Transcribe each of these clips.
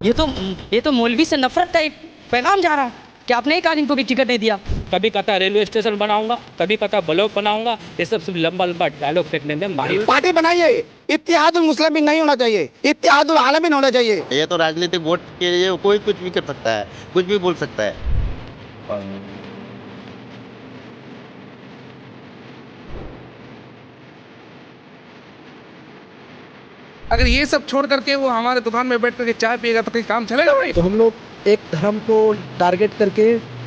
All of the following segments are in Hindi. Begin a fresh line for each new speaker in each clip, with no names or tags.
ये तो मौलवी से नफरत का एक पैगाम जा रहा है कि आपने एक आदमी को भी टिकट नहीं दिया।
कभी कहता रेलवे स्टेशन बनाऊंगा, कभी कहता ब्लॉक बनाऊंगा। ये सब सिर्फ लंबा लंबा डायलॉग फेंकने में माहिर।
पार्टी बनाइए, इत्तेहादुल मुस्लिमीन नहीं होना चाहिए, इत्तेहादुल आलमीन होना चाहिए।
ये तो राजनीतिक वोट के लिए कोई कुछ भी कर सकता है, कुछ भी बोल सकता है।
अगर ये सब छोड़ करके वो हमारे दुकान में बैठ करके चाय पिएगा तो कहीं काम चलेगा भाई?
तो हम लोग एक धर्म को टारगेट करके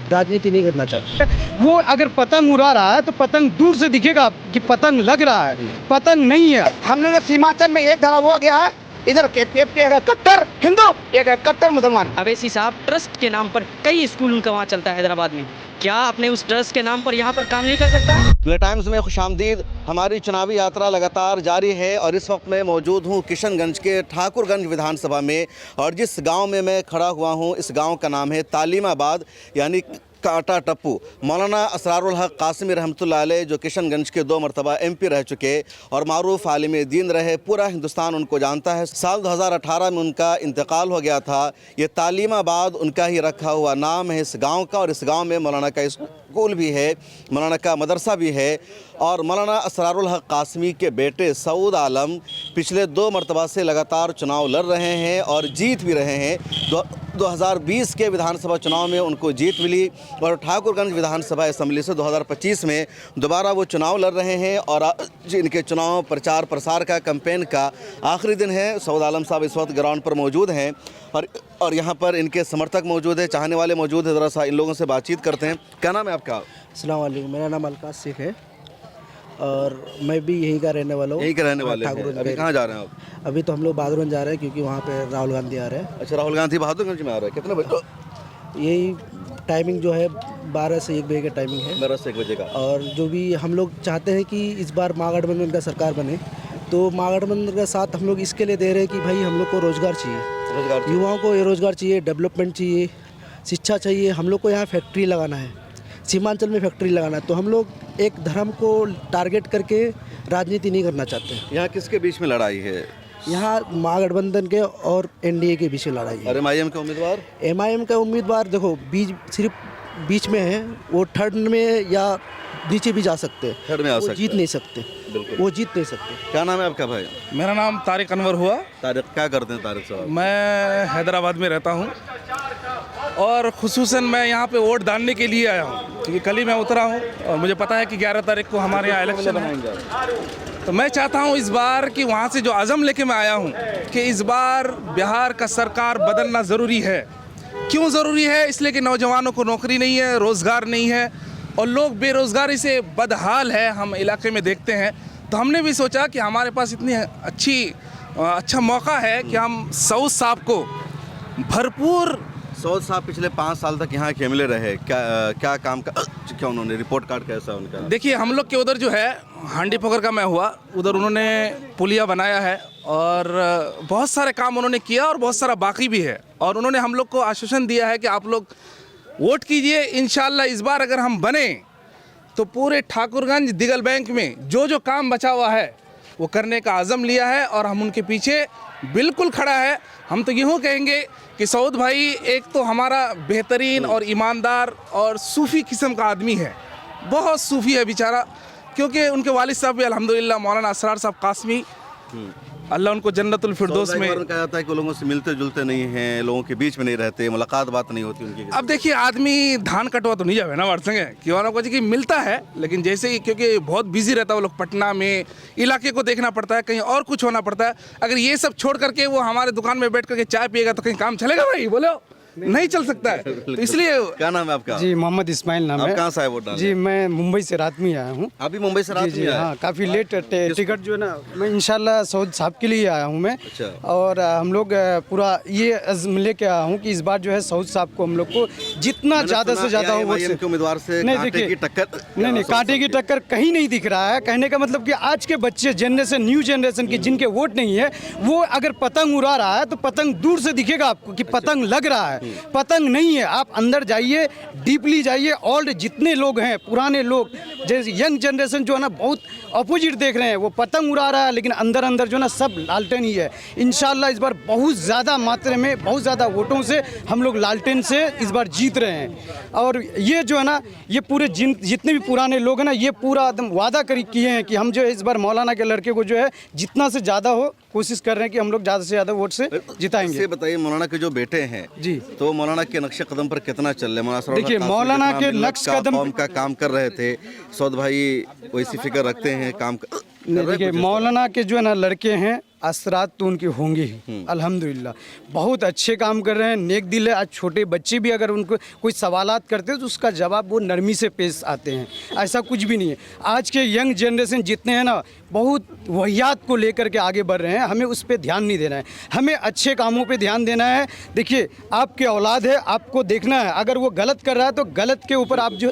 राजनीति नहीं करना चाहते।
वो अगर पतंग उड़ा रहा है तो पतंग दूर से दिखेगा कि पतंग लग रहा है, पतंग नहीं है। हमने सीमांचल में एक धर्म हो गया है, इधर कट्टर हिंदू, एक है कट्टर मुसलमान।
अवैसी साहब, ट्रस्ट के नाम पर कई स्कूल उनका वहाँ चलता है हैदराबाद में, क्या आपने उस ट्रस्ट के नाम पर यहाँ पर काम नहीं कर सकता?
द टाइम्स में खुशामदीद। हमारी चुनावी यात्रा लगातार जारी है और इस वक्त मैं मौजूद हूँ किशनगंज के ठाकुरगंज विधानसभा में। और जिस गांव में मैं खड़ा हुआ हूँ, इस गांव का नाम है तालीमाबाद, यानी काटा टप्पू। मौलाना असरारुल हक कासिमी रहमतुल्लाह अलैह, जो किशनगंज के 2 मरतबा MP रह चुके और मारूफ आलिम दीन रहे, पूरा हिंदुस्तान उनको जानता है। साल 2018 में उनका इंतकाल हो गया था। ये तालीमाबाद उनका ही रखा हुआ नाम है इस गांव का। और इस गांव में मौलाना का स्कूल भी है, मौलाना का मदरसा भी है। और मौलाना असरारुल हक कासिमी के बेटे सऊद आलम पिछले 2 मरतबा से लगातार चुनाव लड़ रहे हैं और जीत भी रहे हैं। 2020 के विधानसभा चुनाव में उनको जीत मिली और ठाकुरगंज विधानसभा असेंबली से 2025 में दोबारा वो चुनाव लड़ रहे हैं। और इनके चुनाव प्रचार प्रसार का कैंपेन का आखिरी दिन है। सऊद आलम साहब इस वक्त ग्राउंड पर मौजूद हैं और यहाँ पर इनके समर्थक मौजूद हैं, चाहने वाले मौजूद हैं। ज़रा सा इन लोगों से बातचीत करते हैं। क्या नाम है आपका?
अस्सलाम वालेकुम, मेरा नाम अलकाश शेख है और मैं भी यहीं का रहने वाला हूँ।
यहीं के रहने वाले हैं। अभी कहाँ जा रहे हैं आप?
अभी तो हम लोग बागरगंज जा रहे हैं क्योंकि वहाँ पे राहुल गांधी आ रहे हैं।
अच्छा, राहुल गांधी बहादुरगंज में आ रहे हैं। कितने बजे?
यही टाइमिंग जो है 12 से 1 बजे का टाइमिंग है।
12 से 1 बजे का।
और जो भी हम लोग चाहते हैं कि इस बार महागठबंधन का सरकार बने, तो महागठबंधन का साथ हम लोग इसके लिए दे रहे हैं कि भाई हम लोग को रोज़गार चाहिए, युवाओं को रोज़गार चाहिए, डेवलपमेंट चाहिए, शिक्षा चाहिए। हम लोग को यहाँ फैक्ट्री लगाना है, सीमांचल में फैक्ट्री लगाना है। तो हम लोग एक धर्म को टारगेट करके राजनीति नहीं करना चाहते।
यहाँ किसके बीच में लड़ाई है?
यहाँ महागठबंधन के और NDA के बीच में लड़ाई है।
और MIM के उम्मीदवार?
MIM का उम्मीदवार देखो सिर्फ बीच में है, वो थर्ड में या नीचे भी जा सकते हैं,
थर्ड में आ सकते हैं।
जीत नहीं सकते, वो जीत नहीं सकते।
क्या नाम है आपका भाई?
मेरा नाम तारिक अनवर हुआ।
तारिक, क्या करते हैं तारिक साहब?
मैं हैदराबाद में रहता हूँ और खुसूसन मैं यहाँ पे वोट डालने के लिए आया हूँ क्योंकि कल ही मैं उतरा हूँ और मुझे पता है कि 11 तारीख को हमारे यहाँ इलेक्शन है। तो मैं चाहता हूँ इस बार कि वहाँ से जो आज़म लेके मैं आया हूँ कि इस बार बिहार का सरकार बदलना ज़रूरी है। क्यों ज़रूरी है? इसलिए कि नौजवानों को नौकरी नहीं है, रोज़गार नहीं है और लोग बेरोज़गारी से बदहाल है, हम इलाके में देखते हैं। तो हमने भी सोचा कि हमारे पास इतनी अच्छा मौका है कि हम सऊद साहब को भरपूर।
सऊद साहब पिछले 5 साल तक यहाँ के MLA रहे, क्या काम क्या उन्होंने, रिपोर्ट कार्ड कैसा उनका?
देखिए, हम लोग के उधर जो है हांडी पोखर का मैं हुआ, उधर उन्होंने पुलिया बनाया है और बहुत सारे काम उन्होंने किया और बहुत सारा बाकी भी है। और उन्होंने हम लोग को आश्वासन दिया है कि आप लोग वोट कीजिए, इंशाल्लाह इस बार अगर हम बने तो पूरे ठाकुरगंज दिगल बैंक में जो काम बचा हुआ है वो करने का आज़म लिया है और हम उनके पीछे बिल्कुल खड़ा है। हम तो यूँ कहेंगे कि सऊद भाई एक तो हमारा बेहतरीन और ईमानदार और सूफ़ी किस्म का आदमी है, बहुत सूफ़ी है बेचारा, क्योंकि उनके वालिद साहब भी अल्हम्दुलिल्लाह मौलाना असरार साहब कासमी, अल्लाह उनको जन्नतुल फिरदौस में।
कहा जाता है कि लोगों से मिलते जुलते नहीं हैं, लोगों के बीच में नहीं रहते, मुलाकात बात नहीं होती उनकी।
अब देखिए, आदमी धान कटवा तो नहीं जावे ना वर्षंगे क्यों को जी मिलता है, लेकिन जैसे ही क्योंकि बहुत बिजी रहता है वो लोग, पटना में इलाके को देखना पड़ता है, कहीं और कुछ होना पड़ता है। अगर ये सब छोड़ करके वो हमारे दुकान में बैठ करके चाय पिएगा तो कहीं काम चलेगा भाई? बोलो, नहीं चल सकता है। तो इसलिए।
क्या नाम है आपका?
जी, मोहम्मद इस्माइल नाम है।
आप कहाँ से आए वोट डालने?
जी, मैं मुंबई से रात में आया हूँ।
अभी मुंबई से रात में आए?
हाँ, काफ़ी लेट टिकट जो है ना, मैं इंशाल्लाह सऊद साहब के लिए आया हूँ मैं।
अच्छा।
और हम लोग पूरा ये अज़्म लेके आया हूँ कि इस बार जो है सऊद साहब को हम लोग को जितना ज़्यादा से ज़्यादा हो
MIM के उम्मीदवार से कांटे की टक्कर।
नहीं, कांटे की टक्कर कहीं नहीं दिख रहा है। कहने का मतलब कि आज के बच्चे जनरेशन, न्यू जनरेशन की जिनके वोट नहीं है, वो अगर पतंग उड़ा रहा है तो पतंग दूर से दिखेगा आपको कि पतंग लग रहा है, पतंग नहीं है। आप अंदर जाइए, डीपली जाइए, और जितने लोग हैं पुराने लोग, जैसे यंग जनरेशन जो है ना बहुत अपोजिट देख रहे हैं, वो पतंग उड़ा रहा है, लेकिन अंदर अंदर जो है ना सब लालटेन ही है। इंशाल्लाह इस बार बहुत ज़्यादा मात्रा में, बहुत ज़्यादा वोटों से हम लोग लालटेन से इस बार जीत रहे हैं। और ये जो है ना, ये पूरे जितने भी पुराने लोग हैं ना, ये पूरा एकदम वादा किए हैं कि हम जो है इस बार मौलाना के लड़के को जो है जितना से ज़्यादा हो कोशिश कर रहे हैं कि हम लोग ज़्यादा से ज़्यादा वोट से जिताएंगे।
ये बताइए, मौलाना के जो बेटे हैं
जी,
तो मौलाना के नक्शे कदम पर कितना चल रहे हैं? मौलाना
देखिए, मौलाना के नक्श कदम
कौम का काम कर रहे थे। सौद भाई वैसी फिक्र रखते हैं, काम
देखिए मौलाना के जो है ना लड़के हैं, असरात तो उनके होंगे ही, अल्हम्दुलिल्लाह बहुत अच्छे काम कर रहे हैं, नेक दिल है। आज छोटे बच्चे भी अगर उनको कोई सवालात करते हैं तो उसका जवाब वो नरमी से पेश आते हैं, ऐसा कुछ भी नहीं है। आज के यंग जनरेशन जितने हैं ना, बहुत वहियात को लेकर के आगे बढ़ रहे हैं। हमें उस पर ध्यान नहीं देना है, हमें अच्छे कामों पे ध्यान देना है। देखिए, आपके औलाद है, आपको देखना है, अगर वो गलत कर रहा है तो गलत के ऊपर आप जो।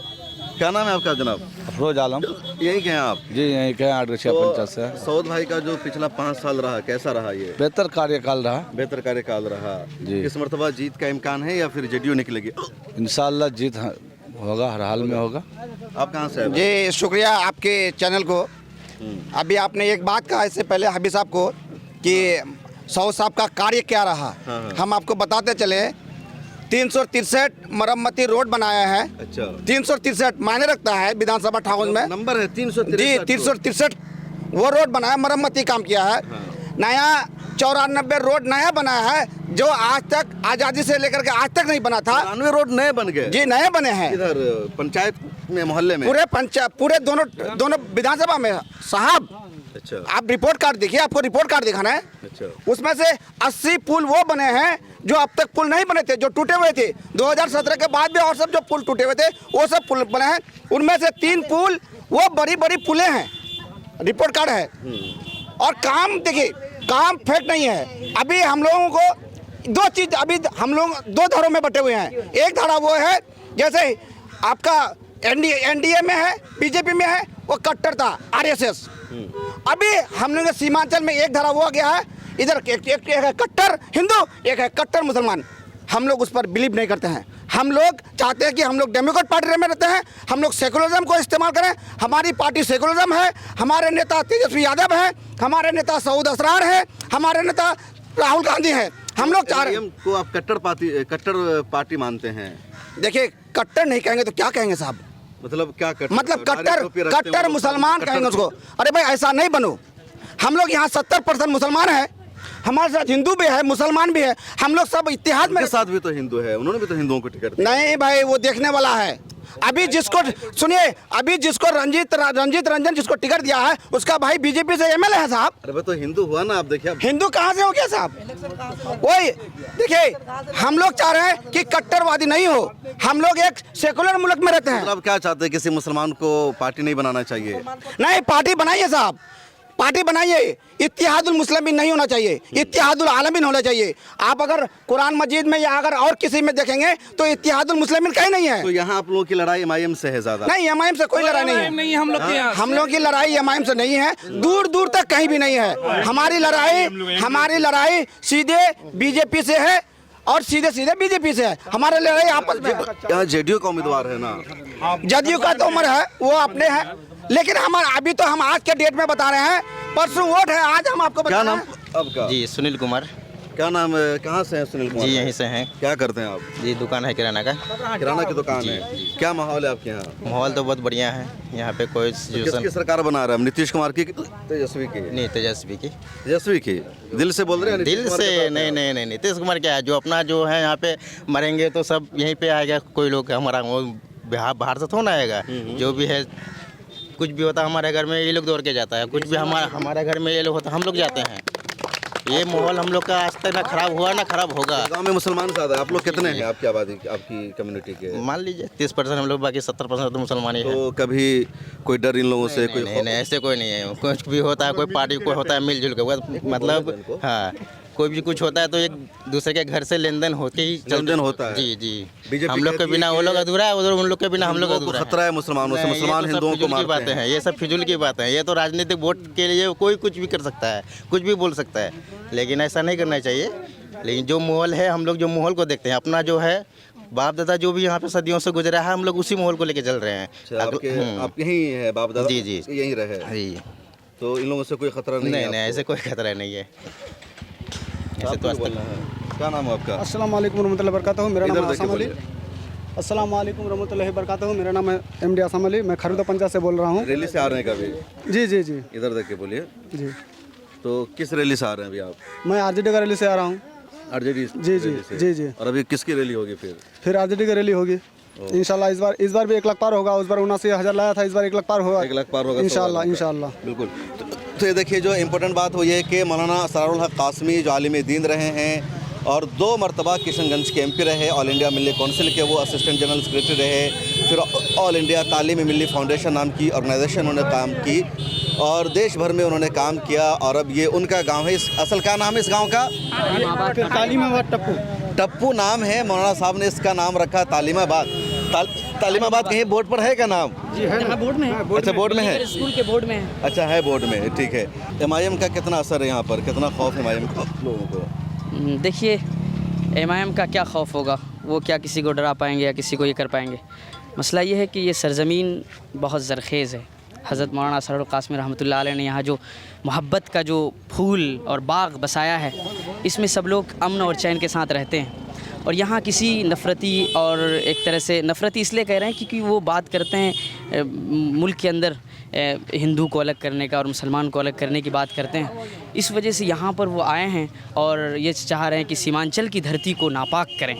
क्या नाम है आपका जनाब?
अफरोज आलम।
यही के हैं आप?
जी यहीं के 850 से।
सौद भाई का जो पिछला 5 साल रहा, कैसा रहा? ये
बेहतर कार्यकाल रहा।
बेहतर कार्यकाल रहा
जी।
इस मरतबा जीत का इम्कान है या फिर जेडीयू निकलेगी?
इंशाल्लाह जीत होगा, हर हाल में होगा।
आप कहाँ से हैं?
जी शुक्रिया आपके चैनल को। अभी आपने एक बात कहा इससे पहले हबीब साहब को कि सौद साहब का कार्य क्या रहा। हम आपको बताते चले, 363 मरम्मती रोड बनाया है।
अच्छा,
363 मायने रखता है विधानसभा ठाकुर में।
नंबर है 363।
जी 363 वो रोड बनाया, मरम्मती काम किया है। नया 94 रोड नया बनाया है, जो आज तक आज़ादी से लेकर के आज तक नहीं बना था।
94 रोड नए बन गए?
जी नए बने हैं,
इधर पंचायत में, मोहल्ले में,
पूरे दोनों विधानसभा में साहब।
अच्छा,
आप रिपोर्ट कार्ड देखिए, आपको रिपोर्ट कार्ड दिखाना है।
अच्छा,
उसमें से 80 पुल वो बने हैं जो अब तक पुल नहीं बने थे, जो टूटे हुए थे। 2017 के बाद भी और सब जो पुल टूटे हुए थे वो सब पुल बने हैं। उनमें से 3 पुल वो बड़ी बड़ी पुलें हैं, रिपोर्ट कार्ड है। और काम देखिए, काम फेक नहीं है। अभी हम लोगों को 2 चीज़, अभी हम लोग 2 धारों में बटे हुए हैं। एक धारा वो है जैसे आपका एनडीए में है, बीजेपी में है, वो कट्टर था आरएसएस। अभी हम लोग सीमांचल में एक धारा वो गया है, इधर एक है कट्टर हिंदू, एक है कट्टर मुसलमान। हम लोग उस पर बिलीव नहीं करते हैं। हम लोग चाहते हैं कि हम लोग डेमोक्रेट पार्टी में रहते हैं, हम लोग सेकुलरिज्म को इस्तेमाल करें। हमारी पार्टी सेकुलरिज्म है, हमारे नेता तेजस्वी यादव हैं, हमारे नेता सऊद असरार है, हमारे नेता राहुल गांधी हैं। हम लोग चाह रहे हैं
को आप कट्टर पार्टी मानते हैं?
देखिए, कट्टर नहीं कहेंगे तो क्या कहेंगे साहब?
मतलब क्या कट्टर?
मतलब कट्टर मुसलमान कहेंगे उसको। अरे भाई ऐसा नहीं बनो। हम लोग यहाँ 70% मुसलमान है, हमारे साथ हिंदू भी है, मुसलमान भी है। हम लोग सब इत्तेहाद में।
साथ भी तो हिंदू है, उन्होंने भी तो हिंदुओं को टिकट दिया।
नहीं भाई, वो देखने वाला है। अभी जिसको सुनिए, अभी जिसको रंजीत रंजन जिसको टिकट दिया है, उसका भाई बीजेपी से एमएलए है साहब।
अरे भाई तो हिंदू हुआ ना। आप देखिए,
हिंदू कहाँ से हो गया साहब? वही देखिए, हम लोग चाह रहे हैं कि कट्टरवादी नहीं हो, हम लोग एक सेकुलर मुल्क में रहते हैं।
आप क्या चाहते हैं? किसी मुसलमान को पार्टी नहीं बनाना चाहिए?
नहीं, पार्टी बनाइए साहब, पार्टी बनाइए। इत्तेहादुल मुस्लिमीन नहीं होना चाहिए, इत्तेहादुल आलमीन होना चाहिए। आप अगर कुरान मजीद में या अगर और किसी में देखेंगे तो इत्तेहादुल मुस्लिमीन कहीं नहीं है।
तो यहाँ आप लोगों की लड़ाई एमआईएम से है ज्यादा?
नहीं, एमआईएम से कोई लड़ाई नहीं है।
नहीं, हम लोग
हम लोग की लड़ाई एमआईएम से नहीं है, दूर दूर तक कहीं भी नहीं है। हमारी लड़ाई सीधे बीजेपी से है और सीधे सीधे बीजेपी से है। हमारे लड़ाई आपस में।
यहाँ जेडीयू का उम्मीदवार है ना?
जदयू का तो उम्र है, वो अपने है, लेकिन हमारा अभी तो हम आज के डेट में बता रहे हैं, परसों वोट है, आज हम आपको
क्या
बता
नाम
रहे हैं।
आपका?
जी सुनील कुमार।
क्या नाम है? कहाँ से हैं सुनील कुमार?
जी यहीं से हैं।
क्या करते हैं आप?
जी दुकान है किराना का।
किराना की दुकान है। क्या माहौल है आपके यहाँ?
माहौल तो बहुत बढ़िया है यहाँ पे। कोई
किसकी सरकार बना रहा है? नीतीश कुमार की, तेजस्वी की?
नहीं, तेजस्वी की।
तेजस्वी की। दिल से बोल रहे हैं?
दिल से नहीं, नीतीश कुमार क्या है, जो अपना जो है यहाँ पे मरेंगे तो सब यहीं पे आएगा। कोई लोग हमारा वो बाहर से थोड़ा आएगा। जो भी है, कुछ भी होता है हमारे घर में ये लोग दौड़ के जाता है, कुछ भी हमारे घर में ये लोग होता है, हम लोग जाते हैं। ये माहौल हम लोग का आज तक ना खराब हुआ ना खराब होगा।
गांव में मुसलमान ज़्यादा है। आप लोग कितने हैं? आपकी आबादी, आपकी कम्युनिटी के?
मान लीजिए 30% हम लोग, बाकी 70% तो मुसलमान ही है।
तो कभी कोई डर इन लोगों से? कोई
नहीं, ऐसे कोई नहीं है। कुछ भी होता है, कोई पार्टी को होता है मिलजुल के, मतलब हाँ, कोई भी कुछ होता है तो एक दूसरे के घर से लेन देन होके ही
लेन-देन होता है।
जी। हम लोग के बिना वो लोग अधूरा है, उधर उन लोग के बिना हम लोग अधूरा है।
खतरा है मुसलमानों से, मुसलमान हिंदुओं को मारते
बातें हैं। ये सब फिजूल की बातें हैं। ये तो राजनीतिक वोट के लिए कोई कुछ भी कर सकता है, कुछ भी बोल सकता है, लेकिन ऐसा नहीं करना चाहिए। लेकिन जो माहौल है, हम लोग जो माहौल को देखते हैं, अपना जो है बाप दादा जो भी यहाँ पे सदियों से गुजरा है, हम लोग उसी माहौल को लेके चल रहे हैं।
आप यहीं है बाप दादा?
जी, जी।
यहीं रहे?
जी।
तो इन लोगों से कोई खतरा नहीं है?
नहीं, ऐसे कोई खतरा नहीं है। ऐसे तो
बोलना है। क्या नाम है आपका?
अस्सलाम वालेकुम रहमतुल्लाहि वबरकातुहू। मेरा नाम
इधर
है
देखिए,
आसम अली।
बोलिए।
अस्सलाम वालेकुम रहमतुल्लाहि वबरकातुहू। मेरा नाम है MD आसम अली। मैं खरीदा पंचायत से बोल रहा हूँ।
रैली से आ रहे हैं कभी?
जी जी जी
इधर देखिए, बोलिए।
जी।
तो किस रैली से आ रहे हैं अभी आप?
मैं RJD का रैली से आ रहा हूँ।
RJD?
जी जी जी जी।
और अभी किसकी रैली होगी फिर?
RJD की रैली होगी इंशाल्लाह। इस बार भी 1 लाख पार होगा। उस बार 79,000 लाया था, इस बार 1 लाख पार होगा।
1 लाख पार होगा
इंशाल्लाह इंशाल्लाह।
बिल्कुल। तो ये देखिए, जो इम्पोर्टेंट बात वो ये है कि मौलाना असरारुल हक कासमी जो आलिम दीन रहे हैं और 2 मरतबा किशनगंज के MP रहे, ऑल इंडिया मिल्ली काउंसिल के वो असिस्टेंट जनरल सेक्रेटरी रहे, फिर ऑल इंडिया तालीम मिल्ली फाउंडेशन नाम की ऑर्गेनाइजेशन उन्होंने काम की और देश भर में उन्होंने काम किया। और अब ये उनका गांव है। इस असल क्या नाम है इस गांव का?
तालीमाबाद टप्पू।
टप्पू नाम है। मौलाना साहब ने इसका नाम रखा तालीमाबाद। तालीमाबाद कहीं बोर्ड पर है क्या नाम?
जी है, बोर्ड में है।
अच्छा, बोर्ड में है।
स्कूल के बोर्ड में है।
अच्छा, है बोर्ड में, ठीक है। MIM का कितना असर है यहाँ पर? कितना खौफ है MIM का लोगों को?
देखिए, MIM का क्या खौफ होगा, वो क्या किसी को डरा पाएंगे या किसी को ये कर पाएंगे। मसला ये है कि ये सरज़मीन बहुत ज़रख़ेज़ है। हज़रत मौलाना असरारुल कासमी रहमतुल्लाह अलैह ने यहाँ जो मोहब्बत का जो फूल और बाग बसाया है, इसमें सब लोग अमन और चैन के साथ रहते हैं। और यहाँ किसी नफ़रती और एक तरह से नफ़रती इसलिए कह रहे हैं क्योंकि वो बात करते हैं मुल्क के अंदर हिंदू को अलग करने का और मुसलमान को अलग करने की बात करते हैं। इस वजह से यहाँ पर वो आए हैं और ये चाह रहे हैं कि सीमांचल की धरती को नापाक करें।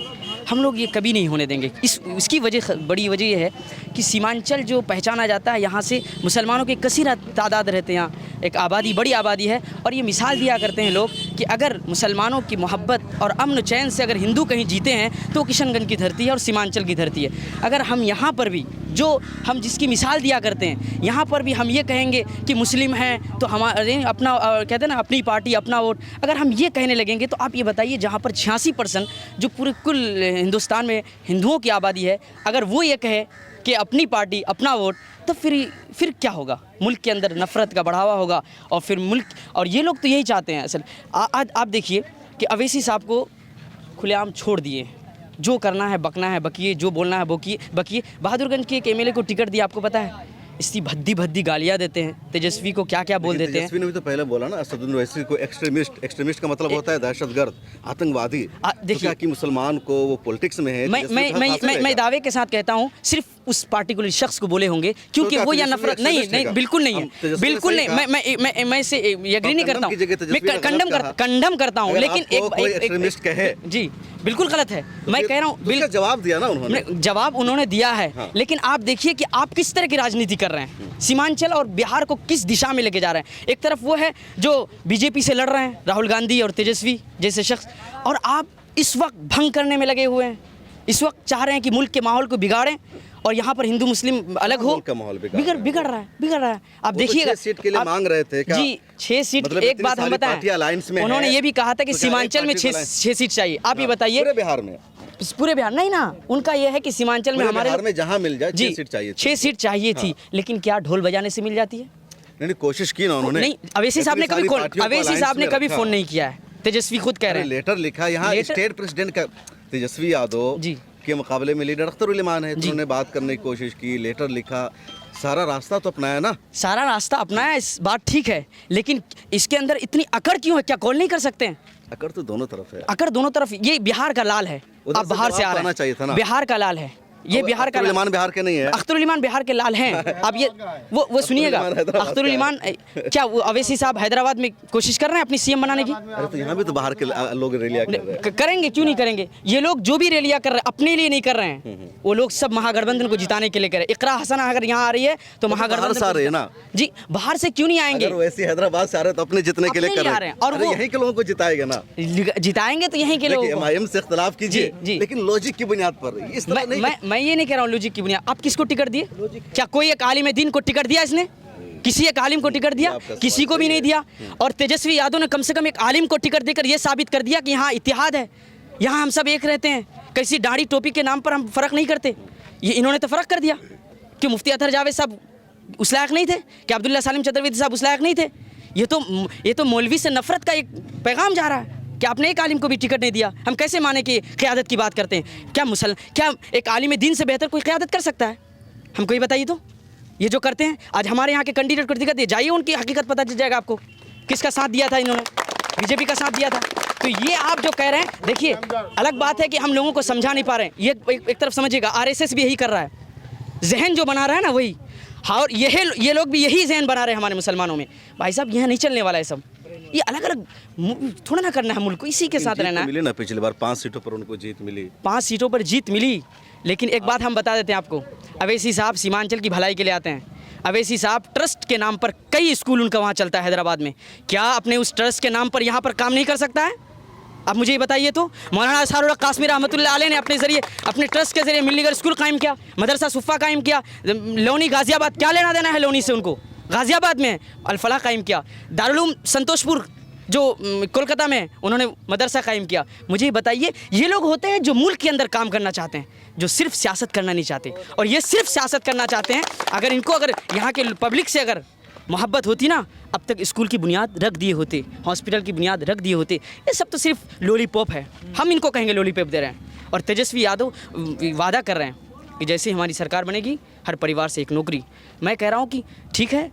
हम लोग ये कभी नहीं होने देंगे। इसकी वजह, बड़ी वजह ये है कि सीमांचल जो पहचाना जाता है, यहाँ से मुसलमानों के कसीर तादाद रहते हैं, यहाँ एक आबादी, बड़ी आबादी है। और ये मिसाल दिया करते हैं लोग कि अगर मुसलमानों की मोहब्बत और अमन चैन से अगर हिंदू कहीं जीते हैं तो किशनगंज की धरती है और सीमांचल की धरती है। अगर हम यहाँ पर भी जो हम जिसकी मिसाल दिया करते हैं, यहाँ पर भी हम ये कहेंगे कि मुस्लिम हैं तो हमारे अपना कहते हैं ना, अपनी पार्टी अपना वोट, अगर हम ये कहने लगेंगे तो आप ये बताइए, जहाँ पर 86% जो पूरे कुल हिंदुस्तान में हिंदुओं की आबादी है, अगर वो ये कहे कि अपनी पार्टी अपना वोट, तो फिर क्या होगा? मुल्क के अंदर नफ़रत का बढ़ावा होगा और फिर मुल्क, और ये लोग तो यही चाहते हैं असल। आज आप देखिए कि अवैसी साहब को खुलेआम छोड़ दिए, जो करना है बकना है बकिए, जो बोलना है बकिए। बहादुरगंज के एक MLA को टिकट दिया, आपको पता है? इसकी भद्दी गालियाँ देते हैं। तेजस्वी को क्या क्या बोल देते हैं।
तेजस्वी ने भी तो पहले बोला ना, असदुद्दीन ओवैसी को एक्सट्रीमिस्ट का मतलब होता है दहशतगर्द, आतंकवादी।
देखिए
कि मुसलमान को वो पॉलिटिक्स में है।
मैं दावे के साथ कहता हूँ, सिर्फ उस पार्टिकुलर शख्स को बोले होंगे क्योंकि वो या नफरत नहीं, बिल्कुल नहीं है, बिल्कुल नहीं। मैं इसे एग्री नहीं करता हूँ, मैं कंडम करता हूँ, लेकिन
एक्सट्रीमिस्ट कहे
जी बिल्कुल गलत है। मैं कह रहा हूँ,
जवाब दिया ना उन्होंने,
जवाब उन्होंने दिया है। लेकिन आप देखिए कि आप किस तरह की राजनीति कर रहे हैं, सीमांचल और बिहार को किस दिशा में लेके जा रहे हैं। एक तरफ वो है जो बीजेपी से लड़ रहे हैं, राहुल गांधी और तेजस्वी जैसे शख्स, और आप इस वक्त भंग करने में लगे हुए हैं। इस वक्त चाह रहे हैं कि मुल्क के माहौल को बिगाड़ें और यहाँ पर हिंदू मुस्लिम अलग हो। बिगड़ रहा है। आप देखिएगा,
6 सीट के लिए मांग रहे थे क्या?
जी 6 सीट।
मतलब
एक बात हम बताएं, उन्होंने ये भी कहा था कि सीमांचल में 6 सीट चाहिए। आप ये बताइए, पूरे बिहार नहीं ना, उनका ये है कि सीमांचल में हमारे
बिहार में जहाँ मिल जाए 6 सीट चाहिए,
6 सीट चाहिए थी। लेकिन क्या ढोल बजाने से मिल जाती है?
नहीं, कोशिश की ना उन्होंने।
नहीं, अवैसी साहब ने कभी फोन नहीं किया है। तेजस्वी खुद कह रहे हैं,
लेटर लिखा यहाँ स्टेट प्रेसिडेंट का, तेजस्वी यादव
जी
के मुकाबले में लीडर अख्तर उल इमान है, उन्होंने बात करने की कोशिश की, लेटर लिखा, सारा रास्ता तो अपनाया ना,
सारा रास्ता अपनाया, इस बात ठीक है। लेकिन इसके अंदर इतनी अकड़ क्यों है? क्या कॉल नहीं कर सकते हैं?
अकड़ तो दोनों तरफ है।
अकड़ दोनों तरफ। ये बिहार का लाल है, आप बाहर से आ रहे हैं,
चाहिए था ना।
बिहार का लाल है ये, बिहार का
अख्तर बिहार के नहीं है,
अख्तर इमान बिहार के लाल हैं। अब ये वो सुनिएगा, अख्तर इमान क्या वो अवैसी साहब हैदराबाद में कोशिश कर रहे हैं अपनी CM बनाने की?
अरे तो यहाँ भी तो बाहर के लोग रैलियां कर रहे हैं।
करेंगे, क्यों नहीं करेंगे? ये लोग जो भी रैलियां कर रहे हैं अपने लिए नहीं कर रहे हैं, वो लोग सब महागठबंधन को जिताने के लिए कर रहे हैं। इकरा हसना अगर यहाँ आ रही है तो महागठबंधन
से आ रही है ना
जी, बाहर से क्यों नहीं आएंगे?
वैसे हैदराबाद से आ रहे तो अपने जितने के लिए कर रहे हैं, और यहीं के लोगों को जिताएंगे ना,
जिताएंगे तो यहीं के लोग।
MIM से इख्तिलाफ कीजिए, लेकिन लॉजिक की बुनियाद पर।
मैं ये नहीं कह रहा हूँ लॉजिक की बुनियाद। आप किसको टिकट दिए? क्या कोई एक आलिम दीन को टिकट दिया? इसने किसी एक आलिम को टिकट दिया? किसी को भी नहीं दिया। और तेजस्वी यादव ने कम से कम एक आलिम को टिकट देकर यह साबित कर दिया कि यहाँ इत्तेहाद है, यहाँ हम सब एक रहते हैं, किसी दाढ़ी टोपी के नाम पर हम फ़र्क नहीं करते। ये इन्होंने तो फ़र्क कर दिया कि मुफ्ती अतहर जावेद साहब उस लायक नहीं थे, कि अब्दुल्ला सालिम चतुर्वेदी साहब उस लायक नहीं थे। ये तो मौलवी से नफरत का एक पैगाम जा रहा है।
कि आपने एक आलिम को भी टिकट नहीं दिया, हम कैसे माने कि क़यादत की बात करते हैं? क्या एक आलिम दीन से बेहतर कोई क़यादत कर सकता है? हमको ये बताइए तो। ये जो करते हैं, आज हमारे यहाँ के कैंडिडेट को टिकट दिए, जाइए उनकी हकीकत पता चल जाएगा आपको, किसका साथ दिया था इन्होंने, बीजेपी का साथ दिया था। तो ये आप जो कह रहे हैं, देखिए अलग बात है कि हम लोगों को समझा नहीं पा रहे हैं, ये एक तरफ समझिएगा, आरएसएस भी यही कर रहा है, जहन जो बना रहा है ना वही, हाँ, और ये लोग भी यही जहन बना रहे हैं हमारे मुसलमानों में। भाई साहब यहाँ नहीं चलने वाला है सब, ये अलग अलग थोड़ा ना करना है मुल्क को, इसी के साथ रहना है।
मिली ना पिछली बार 5 सीटों पर उनको जीत मिली,
5 सीटों पर जीत मिली, लेकिन एक बात हम बता देते हैं आपको, अवैसी साहब सीमांचल की भलाई के लिए आते हैं। अवैसी साहब ट्रस्ट के नाम पर कई स्कूल उनका वहाँ चलता है हैदराबाद में, क्या अपने उस ट्रस्ट के नाम पर यहाँ पर काम नहीं कर सकता है? अब मुझे ये बताइए तो। मौलाना असहारुल्लाह कासमी रहमतुल्लाह अलैह ने अपने ज़रिए, अपने ट्रस्ट के ज़रिए मिल्लीगढ़ स्कूल कायम किया, मदरसा सुफ़ा कायम किया, लोनी गाज़ियाबाद, क्या लेना देना है लोनी से उनको, गाज़ियाबाद में अल-फलाह कायम किया, दारुल संतोषपुर जो कोलकाता में उन्होंने मदरसा कायम किया। मुझे बताइए, ये लोग होते हैं जो मुल्क के अंदर काम करना चाहते हैं, जो सिर्फ सियासत करना नहीं चाहते, और ये सिर्फ सियासत करना चाहते हैं। अगर इनको, अगर यहाँ के पब्लिक से अगर मोहब्बत होती ना, अब तक स्कूल की बुनियाद रख दिए होते, हॉस्पिटल की बुनियाद रख दिए होते। ये सब तो सिर्फ लॉलीपॉप है, हम इनको कहेंगे लॉलीपॉप दे रहे हैं। और तेजस्वी यादव वादा कर रहे हैं कि जैसे हमारी सरकार बनेगी हर परिवार से एक नौकरी। मैं कह रहा हूँ कि ठीक है,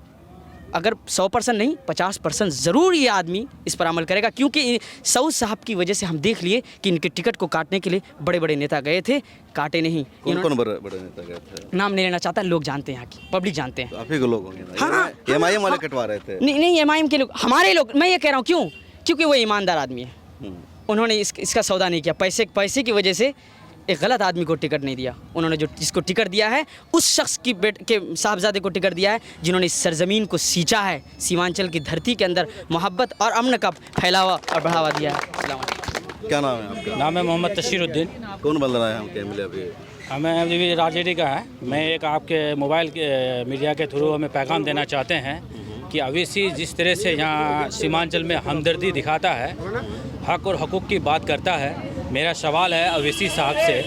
अगर 100% नहीं 50% ज़रूर ये आदमी इस पर अमल करेगा, क्योंकि सऊद साहब की वजह से हम देख लिए कि इनके टिकट को काटने के लिए बड़े बड़े नेता गए थे, काटे नहीं।
कौन बड़े नेता गए थे?
नाम नहीं लेना चाहता, लोग जानते हैं, यहाँ की पब्लिक जानते हैं।
तो आप ही को लोग होंगे ना?
हाँ,
एमआईएम वाले कटवा रहे थे।
नहीं एमआईएम के लोग, हमारे लोग, मैं ये कह रहा हूँ क्यों, क्योंकि वो ईमानदार आदमी है, उन्होंने इसका सौदा नहीं किया, पैसे की वजह से एक गलत आदमी को टिकट नहीं दिया। उन्होंने जो जिसको टिकट दिया है उस शख्स की के साहबजादे को टिकट दिया है जिन्होंने इस सरजमीन को सींचा है, सीमांचल की धरती के अंदर मोहब्बत और अमन का फैलावा और बढ़ावा दिया है। अस्सलाम वालेकुम।
क्या नाम है आपका?
नाम है मोहम्मद तशीरुद्दीन।
कौन बन रहा है हम एमएलए अभी?
हमें अभी राजनीति का है। मैं एक आपके मोबाइल के मीडिया के थ्रू हमें पैगाम देना चाहते हैं कि अवैसी जिस तरह से यहाँ सीमांचल में हमदर्दी दिखाता है, हक और हकूक़ की बात करता है, मेरा सवाल है अवैसी साहब से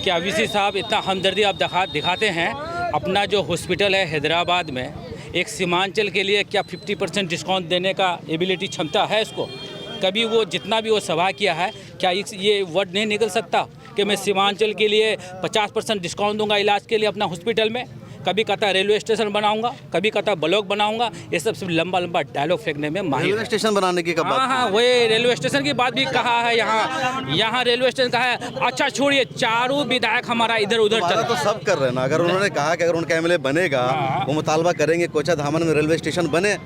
कि अवैसी साहब इतना हमदर्दी आप दिखाते हैं, अपना जो हॉस्पिटल है हैदराबाद में, एक सीमांचल के लिए क्या 50% डिस्काउंट देने का एबिलिटी क्षमता है इसको? कभी वो जितना भी वो सभा किया है, क्या ये वर्ड नहीं निकल सकता कि मैं सीमांचल के लिए 50% डिस्काउंट दूंगा इलाज के लिए अपना हॉस्पिटल में? कभी कहता रेलवे स्टेशन बनाऊंगा, कभी कहता ब्लॉक बनाऊंगा, ये सब सिर्फ लंबा डायलॉग फेंकने में माहिर।
रेलवे स्टेशन बनाने की कब बात?
हाँ, वही रेलवे स्टेशन की बात भी कहा है, यहाँ रेलवे स्टेशन कहा है। अच्छा छोड़िए, चारों विधायक हमारा इधर उधर चल,
तो सब कर रहे हैं ना। अगर उन्होंने कहा कि अगर उनका एमएलए बनेगा वो मुतालबा करेंगे कोचा धामन में रेलवे स्टेशन बने।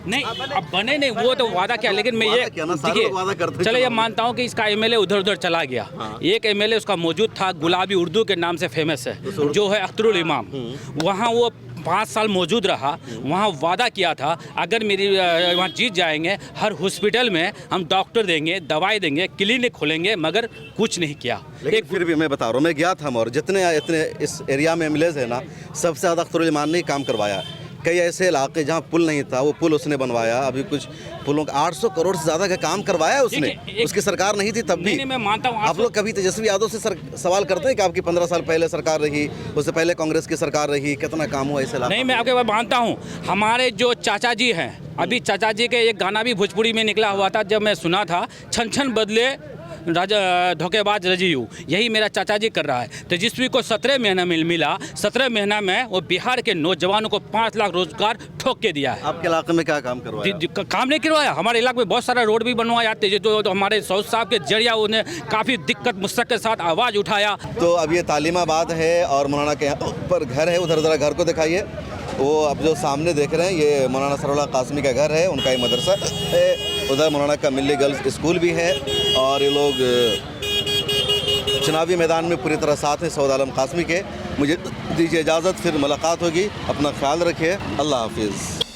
नहीं, अब बने नहीं, वो तो वादा किया, लेकिन मैं ये देखिए, चलो ये मानता हूँ कि इसका एमएलए उधर उधर चला गया। एक एमएलए उसका मौजूद था, गुलाबी उर्दू के नाम से फेमस है, जो है अख्तरुल इमाम। वहाँ वो 5 साल मौजूद रहा, वहाँ वादा किया था अगर मेरी वहाँ जीत जाएंगे हर हॉस्पिटल में हम डॉक्टर देंगे, दवाई देंगे, क्लिनिक खोलेंगे, मगर कुछ नहीं किया।
लेकिन फिर भी मैं बता रहा हूँ, मैं गया था और जितने इस एरिया में एमएलएज है ना, सबसे ज़्यादा अख्तरुल इमाम ने काम करवाया। कई ऐसे इलाके जहाँ पुल नहीं था, वो पुल उसने बनवाया। अभी कुछ पुलों का 800 करोड़ से ज़्यादा का काम करवाया उसने। उसकी सरकार नहीं थी तब भी।
नहीं, मैं मानता हूँ।
आप लोग कभी तेजस्वी यादव से सवाल करते हैं कि आपकी 15 साल पहले सरकार रही, उससे पहले कांग्रेस की सरकार रही, कितना काम हुआ ऐसे?
नहीं, मैं आपके बात मानता हूँ। हमारे जो चाचा जी हैं, अभी चाचा जी के एक गाना भी भोजपुरी में निकला हुआ था, जब मैं सुना था, छन छन बदले राजा धोखेबाज रजियू, यही मेरा चाचा जी कर रहा है। तेजस्वी को 17 महीना में मिला, 17 महीना में वो बिहार के नौजवानों को 5 लाख रोजगार ठोक के दिया है।
आपके इलाके में क्या काम करवाया?
काम नहीं करवाया, हमारे इलाके में बहुत सारा रोड भी बनवाया। तो हमारे सऊद साहब के जरिया उन्हें काफ़ी दिक्कत मुश्किल के साथ आवाज़ उठाया।
तो अब ये तालीमाबाद है और मौलाना के ऊपर घर है, उधर ज़रा घर को दिखाइए। वो अब जो सामने देख रहे हैं ये मौलाना असहारुल्लाह कासमी का घर है, उनका ये मदरसा है। उधर मौलाना का मिल्ली गर्ल्स स्कूल भी है और ये लोग चुनावी मैदान में पूरी तरह साथ हैं सऊद आलम कासमी के। मुझे दीजिए इजाज़त, फिर मुलाकात होगी। अपना ख्याल रखिए, अल्लाह हाफिज़।